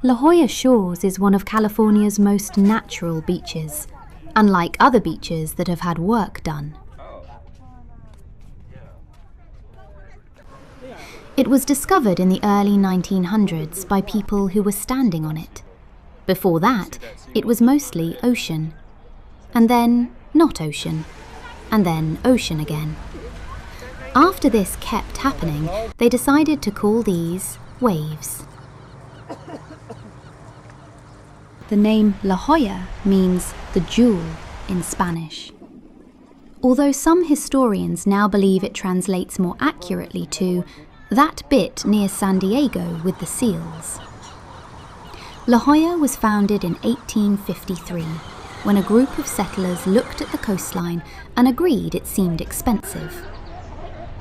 La Jolla Shores is one of California's most natural beaches, unlike other beaches that have had work done. It was discovered in the early 1900s by people who were standing on it. Before that, it was mostly ocean, and then not ocean, and then ocean again. After this kept happening, they decided to call these waves. The name La Jolla means the jewel in Spanish, although some historians now believe it translates more accurately to that bit near San Diego with the seals. La Jolla was founded in 1853, when a group of settlers looked at the coastline and agreed it seemed expensive.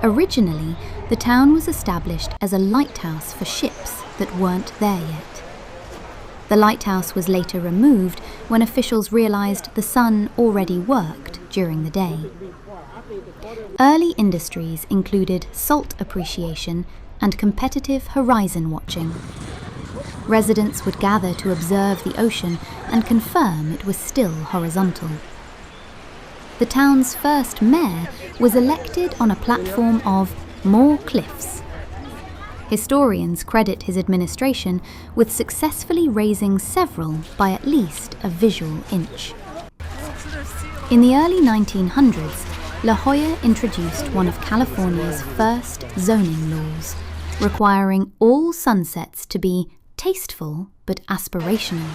Originally, the town was established as a lighthouse for ships that weren't there yet. The lighthouse was later removed when officials realized the sun already worked during the day. Early industries included salt appreciation and competitive horizon watching. Residents would gather to observe the ocean and confirm it was still horizontal. The town's first mayor was elected on a platform of more cliffs. Historians credit his administration with successfully raising several by at least a visual inch. In the early 1900s, La Jolla introduced one of California's first zoning laws, requiring all sunsets to be tasteful but aspirational.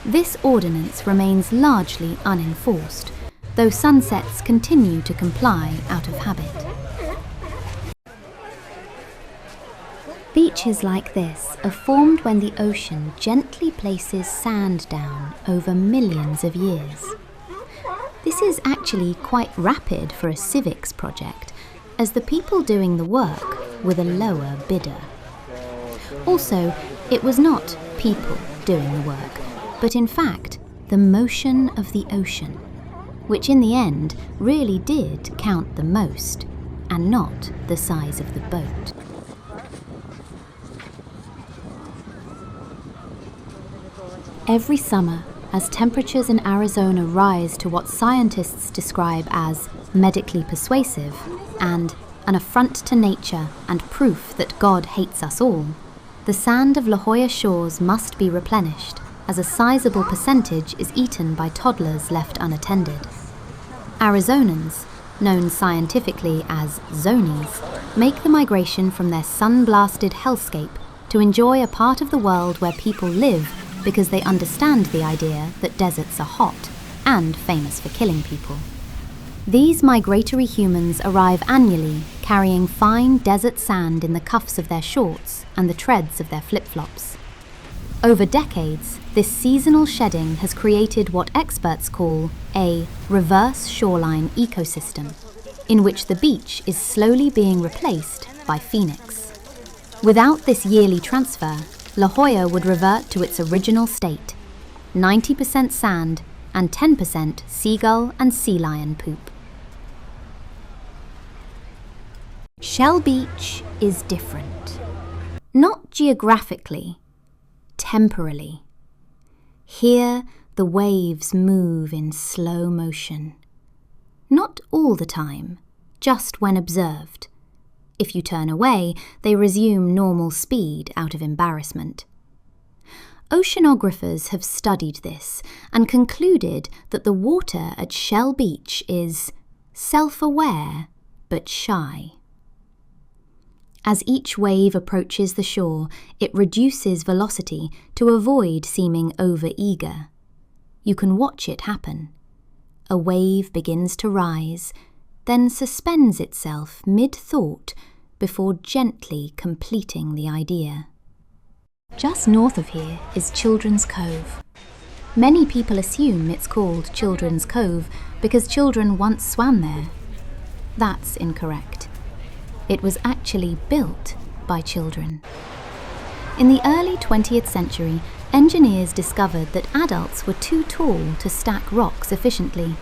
This ordinance remains largely unenforced, though sunsets continue to comply out of habit. Beaches like this are formed when the ocean gently places sand down over millions of years. This is actually quite rapid for a civics project, as the people doing the work were the lower bidder. Also, it was not people doing the work, but in fact the motion of the ocean, which in the end really did count the most, and not the size of the boat. Every summer, as temperatures in Arizona rise to what scientists describe as medically persuasive and an affront to nature and proof that God hates us all, the sand of La Jolla Shores must be replenished, as a sizable percentage is eaten by toddlers left unattended. Arizonans, known scientifically as zonies, make the migration from their sun-blasted hellscape to enjoy a part of the world where people live because they understand the idea that deserts are hot and famous for killing people. These migratory humans arrive annually carrying fine desert sand in the cuffs of their shorts and the treads of their flip-flops. Over decades, this seasonal shedding has created what experts call a reverse shoreline ecosystem, in which the beach is slowly being replaced by Phoenix. Without this yearly transfer, La Jolla would revert to its original state, 90% sand and 10% seagull and sea lion poop. Shell Beach is different. Not geographically, temporally. Here, the waves move in slow motion. Not all the time, just when observed. If you turn away, they resume normal speed out of embarrassment. Oceanographers have studied this and concluded that the water at Shell Beach is self-aware but shy. As each wave approaches the shore, it reduces velocity to avoid seeming over-eager. You can watch it happen. A wave begins to rise, then suspends itself mid-thought before gently completing the idea. Just north of here is Children's Cove. Many people assume it's called Children's Cove because children once swam there. That's incorrect. It was actually built by children. In the early 20th century, engineers discovered that adults were too tall to stack rocks efficiently.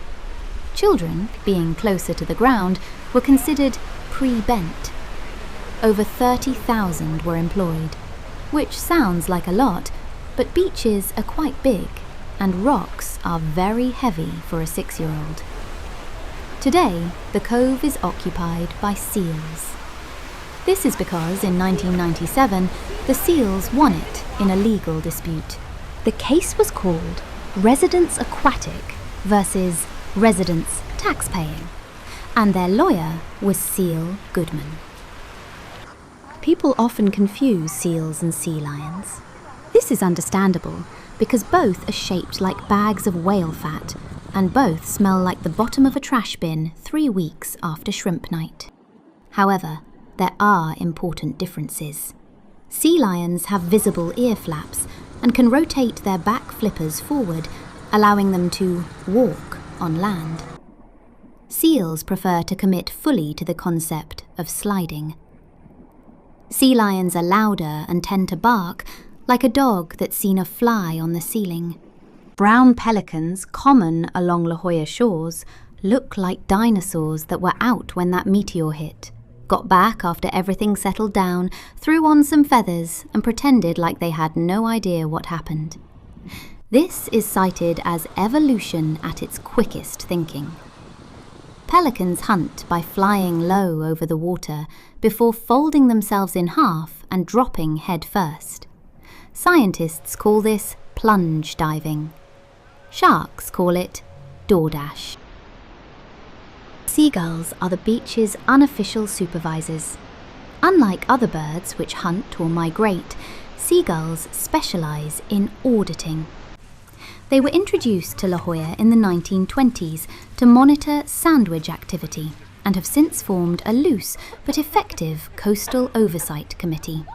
Children, being closer to the ground, were considered pre-bent. Over 30,000 were employed. which sounds like a lot, but beaches are quite big and rocks are very heavy for a 6-year-old. Today, the cove is occupied by seals. This is because in 1997, the seals won it in a legal dispute. The case was called Residents Aquatic versus Residents Taxpaying, and their lawyer was Seal Goodman. People often confuse seals and sea lions. This is understandable because both are shaped like bags of whale fat, and both smell like the bottom of a trash bin 3 weeks after shrimp night. However, there are important differences. Sea lions have visible ear flaps and can rotate their back flippers forward, allowing them to walk on land. Seals prefer to commit fully to the concept of sliding. Sea lions are louder and tend to bark, like a dog that's seen a fly on the ceiling. Brown pelicans, common along La Jolla shores, look like dinosaurs that were out when that meteor hit, got back after everything settled down, threw on some feathers, and pretended like they had no idea what happened. This is cited as evolution at its quickest thinking. Pelicans hunt by flying low over the water before folding themselves in half and dropping head first. Scientists call this plunge diving. Sharks call it DoorDash. Seagulls are the beach's unofficial supervisors. Unlike other birds which hunt or migrate, seagulls specialise in auditing. They were introduced to La Jolla in the 1920s to monitor sandwich activity and have since formed a loose but effective coastal oversight committee.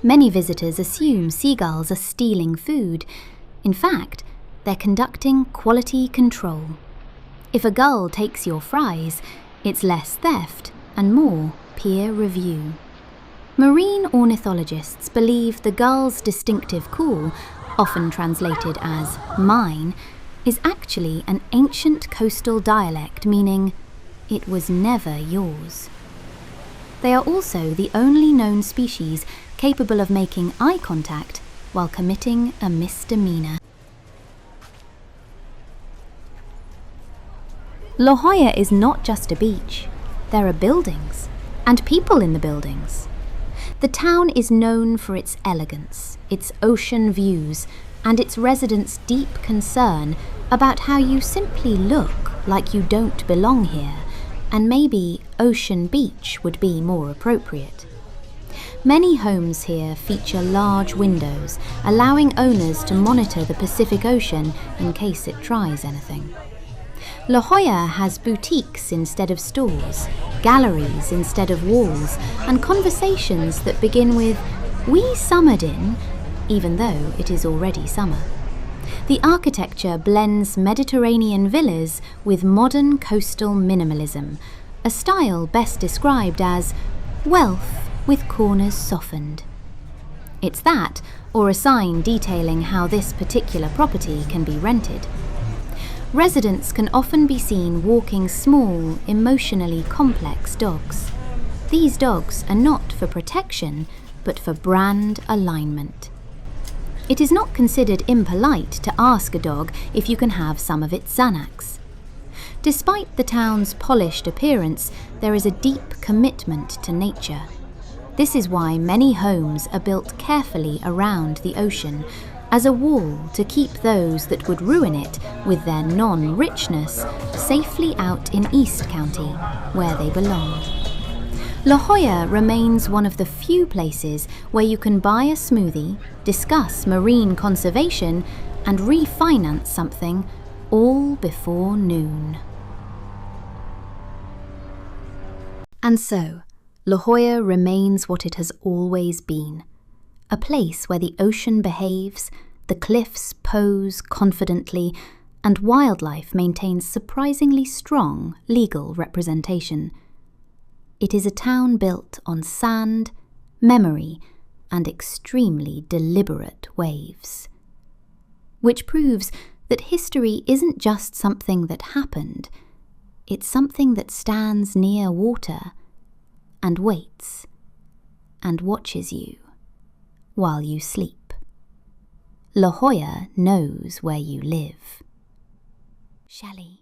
Many visitors assume seagulls are stealing food. In fact, they're conducting quality control. If a gull takes your fries, it's less theft and more peer review. Marine ornithologists believe the gull's distinctive call, often translated as mine, is actually an ancient coastal dialect meaning it was never yours. They are also the only known species capable of making eye contact while committing a misdemeanor. La Jolla is not just a beach. There are buildings, and people in the buildings. The town is known for its elegance, its ocean views, and its residents' deep concern about how you simply look like you don't belong here, and maybe Ocean Beach would be more appropriate. Many homes here feature large windows, allowing owners to monitor the Pacific Ocean in case it tries anything. La Jolla has boutiques instead of stores, galleries instead of walls, and conversations that begin with, "We summered in," even though it is already summer. The architecture blends Mediterranean villas with modern coastal minimalism, a style best described as wealth with corners softened. It's that, or a sign detailing how this particular property can be rented. Residents can often be seen walking small, emotionally complex dogs. These dogs are not for protection, but for brand alignment. It is not considered impolite to ask a dog if you can have some of its Xanax. Despite the town's polished appearance, there is a deep commitment to nature. This is why many homes are built carefully around the ocean, as a wall to keep those that would ruin it with their non-richness safely out in East County, where they belong. La Jolla remains one of the few places where you can buy a smoothie, discuss marine conservation, and refinance something all before noon. And so, La Jolla remains what it has always been. A place where the ocean behaves, the cliffs pose confidently, and wildlife maintains surprisingly strong legal representation. It is a town built on sand, memory, and extremely deliberate waves. Which proves that history isn't just something that happened, it's something that stands near water and waits and watches you. while you sleep. La Jolla knows where you live. Shelley.